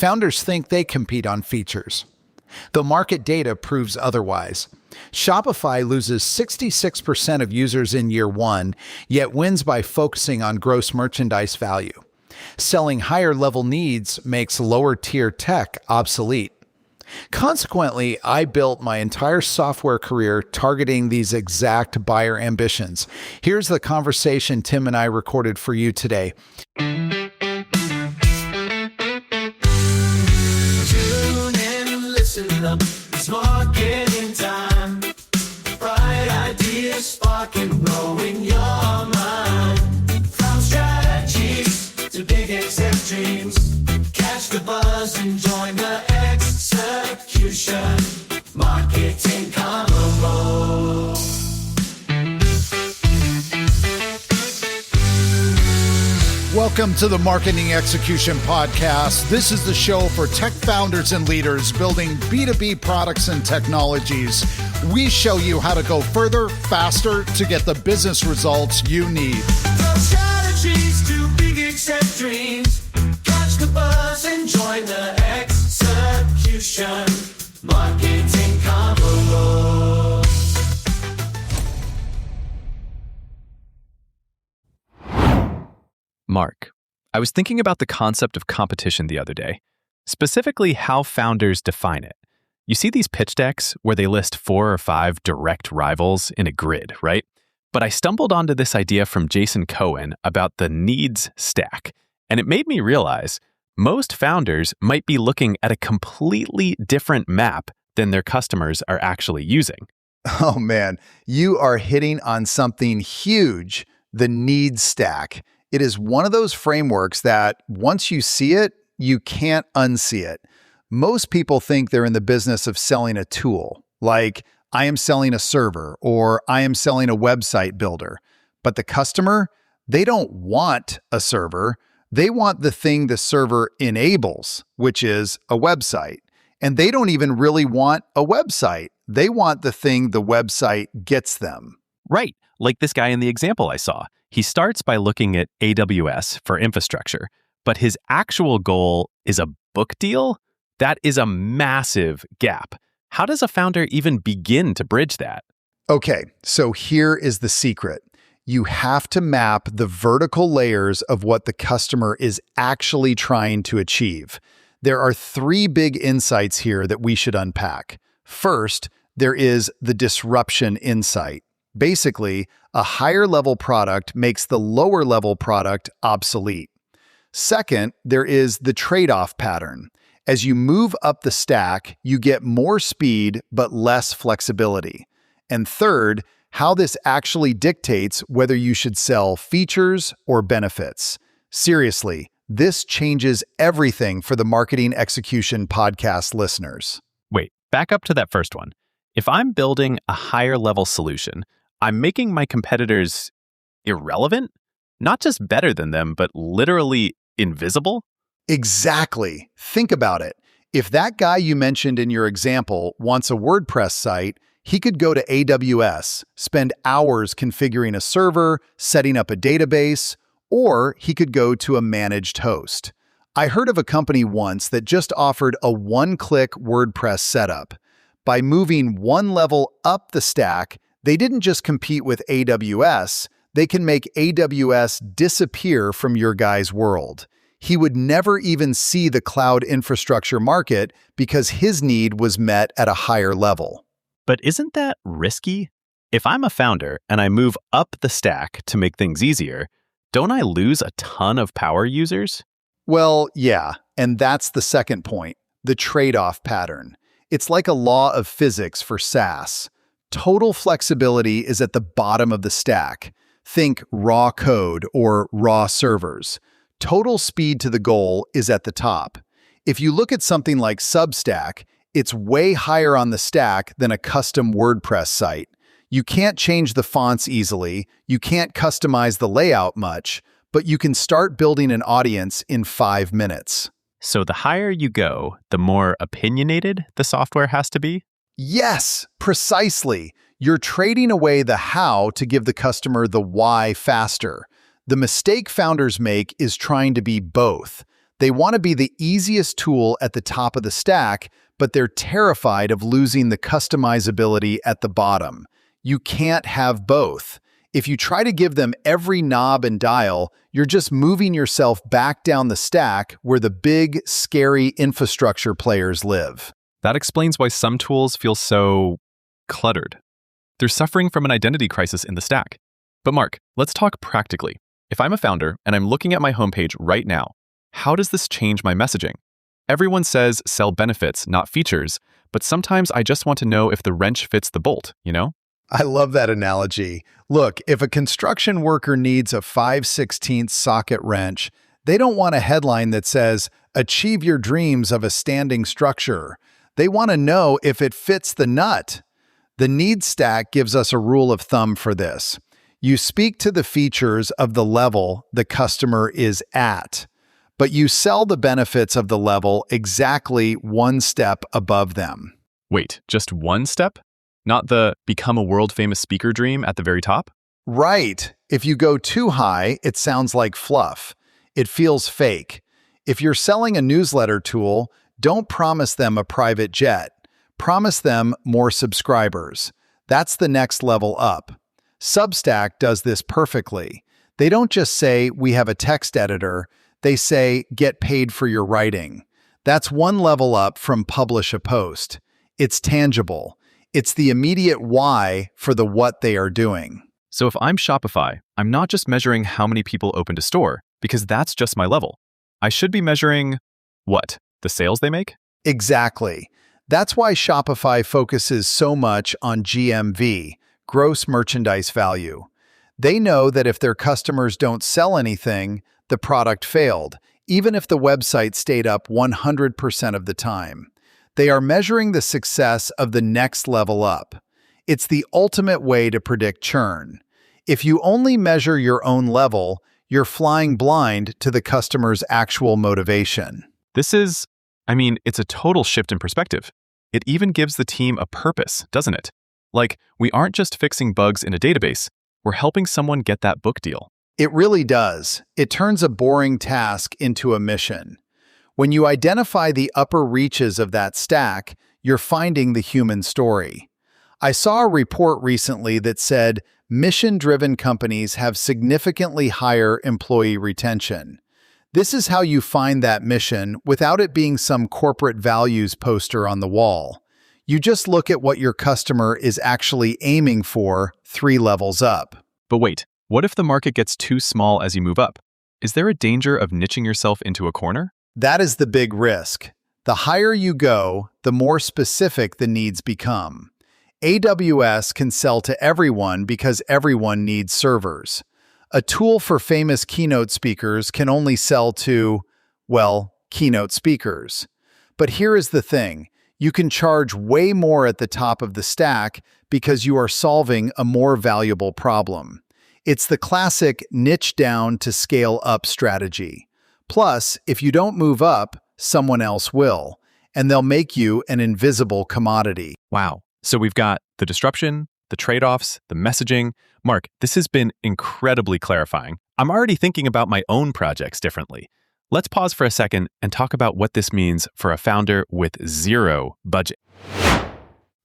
Founders think they compete on features. The market data proves otherwise. Shopify loses 66% of users in year one, yet wins by focusing on gross merchandise value. Selling higher-level needs makes lower-tier tech obsolete. Consequently, I built my entire software career targeting these exact buyer ambitions. Here's the conversation Tim and I recorded for you today. Tune in, listen up, it's marketing time. Bright ideas sparking, blowing your mind. From strategies to big exact dreams, catch the buzz and join the execution. Marketing Convo. Welcome to the Marketing Execution Podcast. This is the show for tech founders and leaders building B2B products and technologies. We show you how to go further, faster to get the business results you need. From strategies to big exact dreams, catch the buzz and join the execution. Marketing Convo. Mark, I was thinking about the concept of competition the other day, specifically how founders define it. You see these pitch decks where they list 4 or 5 direct rivals in a grid, right? But I stumbled onto this idea from Jason Cohen about the needs stack, and it made me realize most founders might be looking at a completely different map than their customers are actually using. Oh man, you are hitting on something huge, the needs stack. It is one of those frameworks that once you see it, you can't unsee it. Most people think they're in the business of selling a tool, like I am selling a server or I am selling a website builder. But the customer, they don't want a server. They want the thing the server enables, which is a website. And they don't even really want a website. They want the thing the website gets them. Right, like this guy in the example I saw. He starts by looking at AWS for infrastructure, but his actual goal is a book deal? That is a massive gap. How does a founder even begin to bridge that? Okay, so here is the secret. You have to map the vertical layers of what the customer is actually trying to achieve. There are 3 big insights here that we should unpack. First, there is the disruption insight. Basically, a higher level product makes the lower level product obsolete. Second, there is the trade-off pattern. As you move up the stack, you get more speed but less flexibility. And third, how this actually dictates whether you should sell features or benefits. Seriously, this changes everything for the Marketing Execution Podcast listeners. Wait, back up to that first one. If I'm building a higher level solution, I'm making my competitors irrelevant? Not just better than them, but literally invisible? Exactly. Think about it. If that guy you mentioned in your example wants a WordPress site, he could go to AWS, spend hours configuring a server, setting up a database, or he could go to a managed host. I heard of a company once that just offered a one-click WordPress setup. By moving one level up the stack, they didn't just compete with AWS, they can make AWS disappear from your guy's world. He would never even see the cloud infrastructure market because his need was met at a higher level. But isn't that risky? If I'm a founder and I move up the stack to make things easier, don't I lose a ton of power users? Well, yeah, and that's the second point, the trade-off pattern. It's like a law of physics for SaaS. Total flexibility is at the bottom of the stack. Think raw code or raw servers. Total speed to the goal is at the top. If you look at something like Substack, it's way higher on the stack than a custom WordPress site. You can't change the fonts easily, you can't customize the layout much, but you can start building an audience in 5 minutes. So the higher you go, the more opinionated the software has to be? Yes, precisely. You're trading away the how to give the customer the why faster. The mistake founders make is trying to be both. They want to be the easiest tool at the top of the stack, but they're terrified of losing the customizability at the bottom. You can't have both. If you try to give them every knob and dial, you're just moving yourself back down the stack where the big, scary infrastructure players live. That explains why some tools feel so cluttered. They're suffering from an identity crisis in the stack. But Mark, let's talk practically. If I'm a founder and I'm looking at my homepage right now, how does this change my messaging? Everyone says sell benefits, not features, but sometimes I just want to know if the wrench fits the bolt, you know? I love that analogy. Look, if a construction worker needs a 5/16 socket wrench, they don't want a headline that says, "Achieve your dreams of a standing structure." They want to know if it fits the nut. The needs stack gives us a rule of thumb for this. You speak to the features of the level the customer is at, but you sell the benefits of the level exactly one step above them. Wait, just one step? Not the become a world-famous speaker dream at the very top? Right. If you go too high, it sounds like fluff. It feels fake. If you're selling a newsletter tool, don't promise them a private jet. Promise them more subscribers. That's the next level up. Substack does this perfectly. They don't just say, "We have a text editor." They say, "Get paid for your writing." That's one level up from publish a post. It's tangible. It's the immediate why for the what they are doing. So if I'm Shopify, I'm not just measuring how many people opened a store, because that's just my level. I should be measuring, what, the sales they make? Exactly. That's why Shopify focuses so much on GMV, gross merchandise value. They know that if their customers don't sell anything, the product failed, even if the website stayed up 100% of the time. They are measuring the success of the next level up. It's the ultimate way to predict churn. If you only measure your own level, you're flying blind to the customer's actual motivation. This is, it's a total shift in perspective. It even gives the team a purpose, doesn't it? Like, we aren't just fixing bugs in a database, we're helping someone get that book deal. It really does. It turns a boring task into a mission. When you identify the upper reaches of that stack, you're finding the human story. I saw a report recently that said mission-driven companies have significantly higher employee retention. This is how you find that mission without it being some corporate values poster on the wall. You just look at what your customer is actually aiming for 3 levels up. But wait, what if the market gets too small as you move up? Is there a danger of niching yourself into a corner? That is the big risk. The higher you go, the more specific the needs become. AWS can sell to everyone because everyone needs servers. A tool for famous keynote speakers can only sell to, well, keynote speakers. But here is the thing. You can charge way more at the top of the stack because you are solving a more valuable problem. It's the classic niche down to scale up strategy. Plus, if you don't move up, someone else will, and they'll make you an invisible commodity. Wow. So we've got the disruption, the trade-offs, the messaging. Mark, this has been incredibly clarifying. I'm already thinking about my own projects differently. Let's pause for a second and talk about what this means for a founder with zero budget.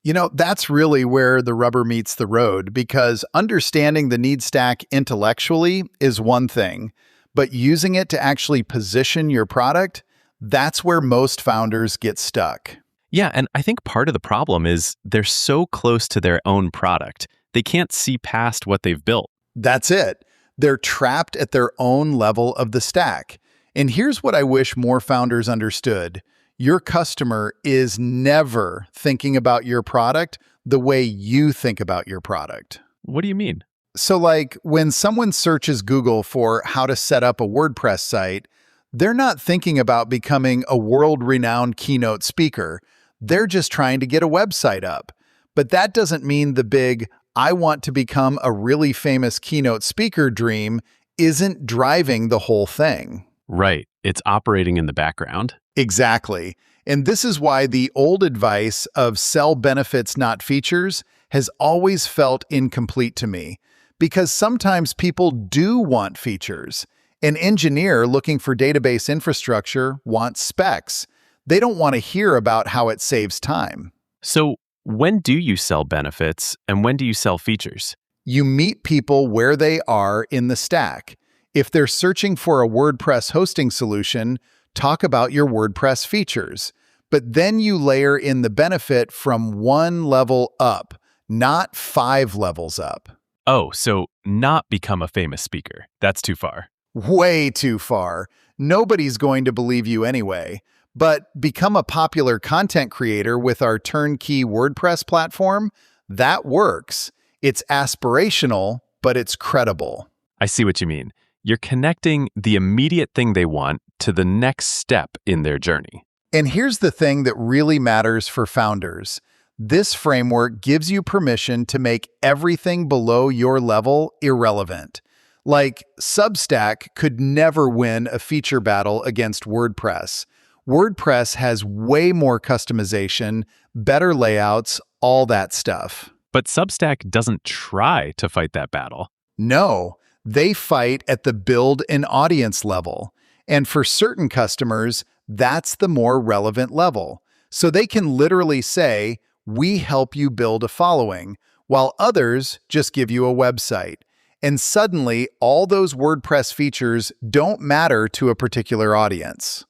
You know, that's really where the rubber meets the road, because understanding the need stack intellectually is one thing, but using it to actually position your product, that's where most founders get stuck. Yeah, and I think part of the problem is they're so close to their own product, they can't see past what they've built. That's it. They're trapped at their own level of the stack. And here's what I wish more founders understood. Your customer is never thinking about your product the way you think about your product. What do you mean? So like when someone searches Google for how to set up a WordPress site, they're not thinking about becoming a world-renowned keynote speaker. They're just trying to get a website up. But that doesn't mean the big, I want to become a really famous keynote speaker dream isn't driving the whole thing. Right. It's operating in the background. Exactly. And this is why the old advice of sell benefits, not features, has always felt incomplete to me. Because sometimes people do want features. An engineer looking for database infrastructure wants specs. They don't want to hear about how it saves time. So, when do you sell benefits and when do you sell features? You meet people where they are in the stack. If they're searching for a WordPress hosting solution, talk about your WordPress features. But then you layer in the benefit from one level up, not 5 levels up. Oh, so not become a famous speaker. That's too far. Way too far. Nobody's going to believe you anyway. But become a popular content creator with our turnkey WordPress platform? That works. It's aspirational, but it's credible. I see what you mean. You're connecting the immediate thing they want to the next step in their journey. And here's the thing that really matters for founders. This framework gives you permission to make everything below your level irrelevant. Like, Substack could never win a feature battle against WordPress. WordPress has way more customization, better layouts, all that stuff. But Substack doesn't try to fight that battle. No, they fight at the build and audience level. And for certain customers, that's the more relevant level. So they can literally say, "We help you build a following," while others just give you a website. And suddenly, all those WordPress features don't matter to a particular audience.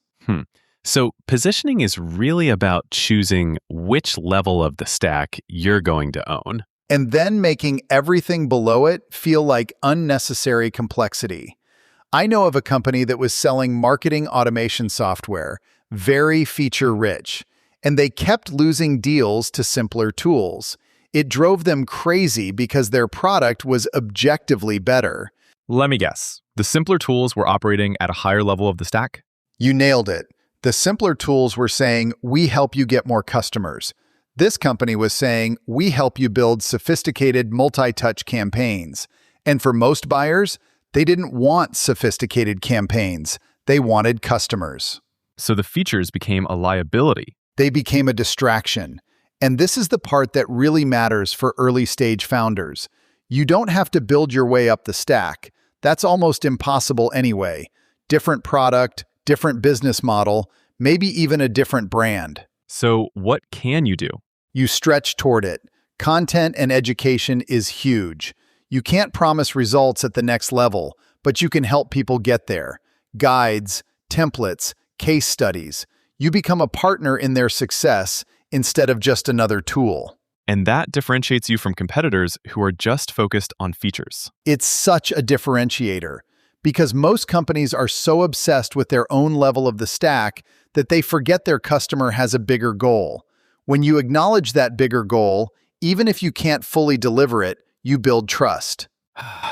So positioning is really about choosing which level of the stack you're going to own. And then making everything below it feel like unnecessary complexity. I know of a company that was selling marketing automation software, very feature-rich, and they kept losing deals to simpler tools. It drove them crazy because their product was objectively better. Let me guess. The simpler tools were operating at a higher level of the stack? You nailed it. The simpler tools were saying, "We help you get more customers." This company was saying, "We help you build sophisticated multi-touch campaigns." And for most buyers, they didn't want sophisticated campaigns. They wanted customers. So the features became a liability. They became a distraction. And this is the part that really matters for early-stage founders. You don't have to build your way up the stack. That's almost impossible anyway. Different product, different business model, maybe even a different brand. So what can you do? You stretch toward it. Content and education is huge. You can't promise results at the next level, but you can help people get there. Guides, templates, case studies. You become a partner in their success instead of just another tool. And that differentiates you from competitors who are just focused on features. It's such a differentiator because most companies are so obsessed with their own level of the stack that they forget their customer has a bigger goal. When you acknowledge that bigger goal, even if you can't fully deliver it, you build trust.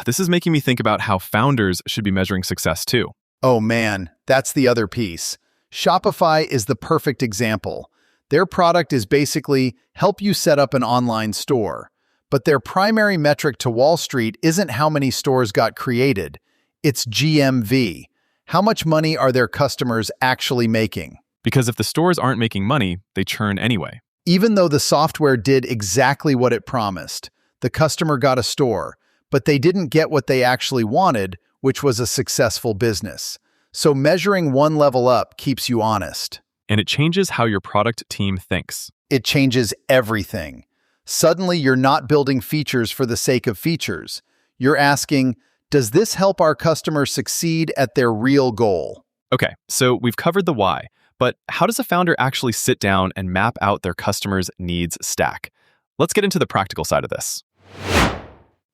This is making me think about how founders should be measuring success too. Oh man, that's the other piece. Shopify is the perfect example. Their product is basically help you set up an online store. But their primary metric to Wall Street isn't how many stores got created. It's GMV. How much money are their customers actually making? Because if the stores aren't making money, they churn anyway. Even though the software did exactly what it promised, the customer got a store, but they didn't get what they actually wanted, which was a successful business. So measuring one level up keeps you honest. And it changes how your product team thinks. It changes everything. Suddenly, you're not building features for the sake of features. You're asking, does this help our customers succeed at their real goal? Okay, so we've covered the why, but how does a founder actually sit down and map out their customers' needs stack? Let's get into the practical side of this.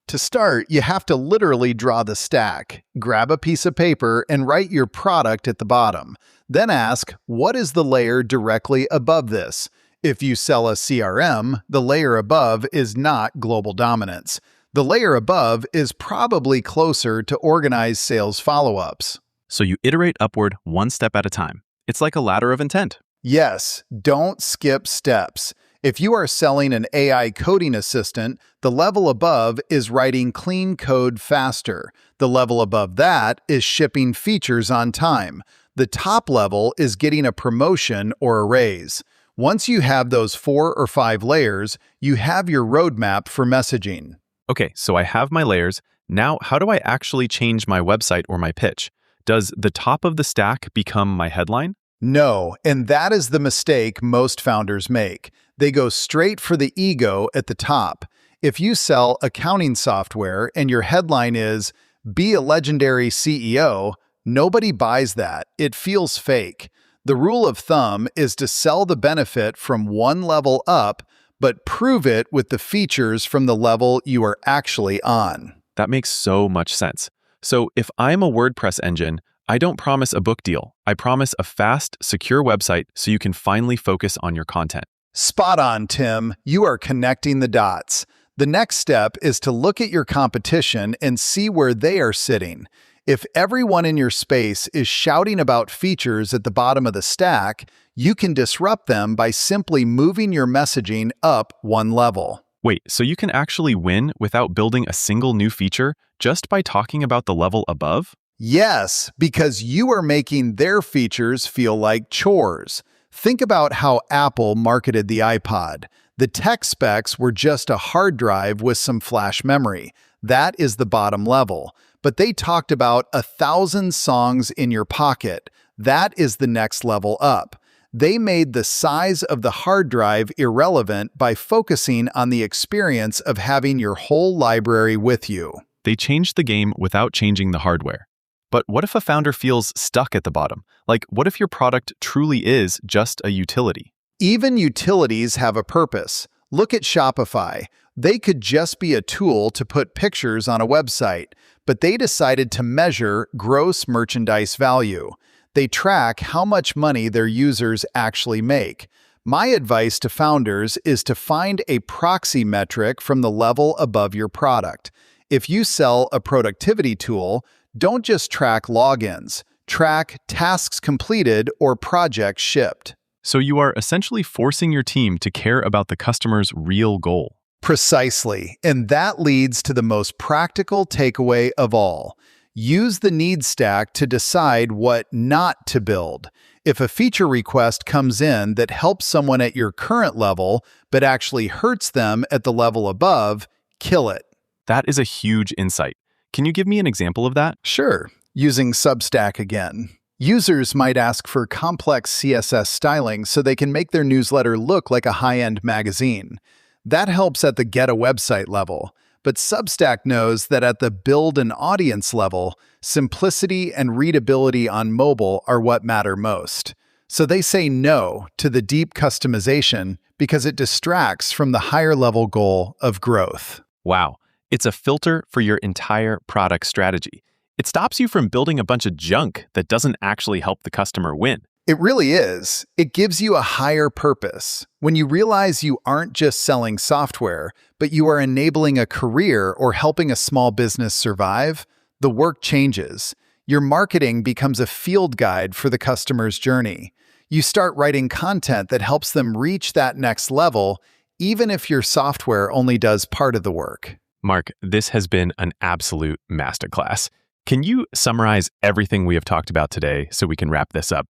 To start, you have to literally draw the stack. Grab a piece of paper and write your product at the bottom. Then ask, what is the layer directly above this? If you sell a CRM, the layer above is not global dominance. The layer above is probably closer to organized sales follow-ups. So you iterate upward one step at a time. It's like a ladder of intent. Yes, don't skip steps. If you are selling an AI coding assistant, the level above is writing clean code faster. The level above that is shipping features on time. The top level is getting a promotion or a raise. Once you have those 4 or 5 layers, you have your roadmap for messaging. Okay, so I have my layers. Now, how do I actually change my website or my pitch? Does the top of the stack become my headline? No, and that is the mistake most founders make. They go straight for the ego at the top. If you sell accounting software and your headline is, "Be a legendary CEO," nobody buys that. It feels fake. The rule of thumb is to sell the benefit from one level up, but prove it with the features from the level you are actually on. That makes so much sense. So if I'm a WordPress engine, I don't promise a book deal. I promise a fast, secure website so you can finally focus on your content. Spot on, Tim. You are connecting the dots. The next step is to look at your competition and see where they are sitting. If everyone in your space is shouting about features at the bottom of the stack, you can disrupt them by simply moving your messaging up one level. Wait, so you can actually win without building a single new feature just by talking about the level above? Yes, because you are making their features feel like chores. Think about how Apple marketed the iPod. The tech specs were just a hard drive with some flash memory. That is the bottom level. But they talked about 1,000 songs in your pocket. That is the next level up. They made the size of the hard drive irrelevant by focusing on the experience of having your whole library with you. They changed the game without changing the hardware. But what if a founder feels stuck at the bottom? Like, what if your product truly is just a utility? Even utilities have a purpose. Look at Shopify. They could just be a tool to put pictures on a website, but they decided to measure gross merchandise value. They track how much money their users actually make. My advice to founders is to find a proxy metric from the level above your product. If you sell a productivity tool, don't just track logins. Track tasks completed or projects shipped. So you are essentially forcing your team to care about the customer's real goal. Precisely, and that leads to the most practical takeaway of all. Use the needs stack to decide what not to build. If a feature request comes in that helps someone at your current level, but actually hurts them at the level above, kill it. That is a huge insight. Can you give me an example of that? Sure, using Substack again. Users might ask for complex CSS styling so they can make their newsletter look like a high-end magazine. That helps at the get a website level. But Substack knows that at the build an audience level, simplicity and readability on mobile are what matter most. So they say no to the deep customization because it distracts from the higher level goal of growth. Wow, it's a filter for your entire product strategy. It stops you from building a bunch of junk that doesn't actually help the customer win. It really is. It gives you a higher purpose. When you realize you aren't just selling software, but you are enabling a career or helping a small business survive, the work changes. Your marketing becomes a field guide for the customer's journey. You start writing content that helps them reach that next level, even if your software only does part of the work. Mark, this has been an absolute masterclass. Can you summarize everything we have talked about today so we can wrap this up?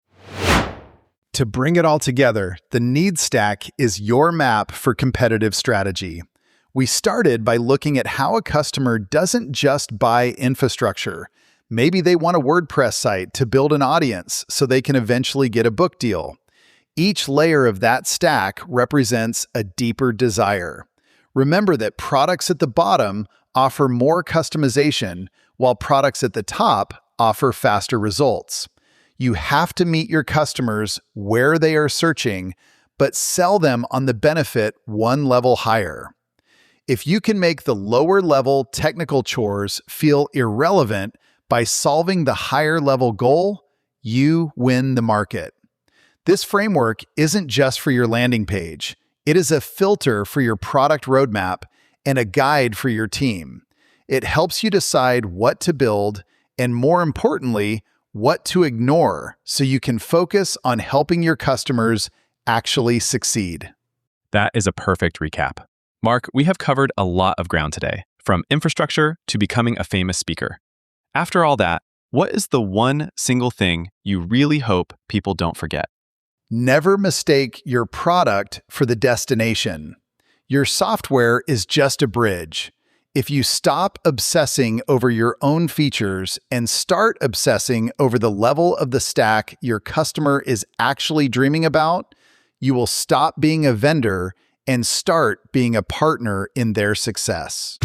To bring it all together, the needs stack is your map for competitive strategy. We started by looking at how a customer doesn't just buy infrastructure. Maybe they want a WordPress site to build an audience so they can eventually get a book deal. Each layer of that stack represents a deeper desire. Remember that products at the bottom offer more customization, while products at the top offer faster results. You have to meet your customers where they are searching, but sell them on the benefit one level higher. If you can make the lower level technical chores feel irrelevant by solving the higher level goal, you win the market. This framework isn't just for your landing page. It is a filter for your product roadmap and a guide for your team. It helps you decide what to build and, more importantly, what to ignore so you can focus on helping your customers actually succeed. That is a perfect recap. Mark, we have covered a lot of ground today, from infrastructure to becoming a famous speaker. After all that, what is the one single thing you really hope people don't forget? Never mistake your product for the destination. Your software is just a bridge. If you stop obsessing over your own features and start obsessing over the level of the stack your customer is actually dreaming about, you will stop being a vendor and start being a partner in their success.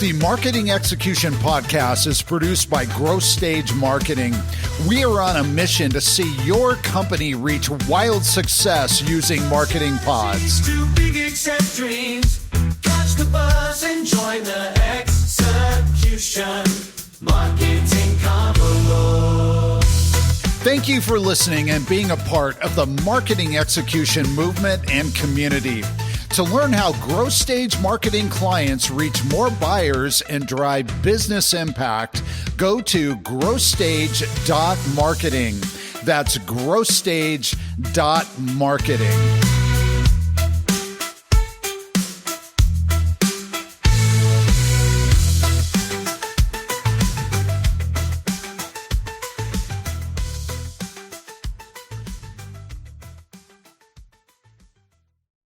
The Marketing Execution Podcast is produced by Growth Stage Marketing. We are on a mission to see your company reach wild success using marketing pods. Too big accept dreams. Catch the buzz and join the execution. Marketing Convo. Thank you for listening and being a part of the marketing execution movement and community. To learn how growth stage marketing clients reach more buyers and drive business impact, go to growthstage.marketing. That's growthstage.marketing.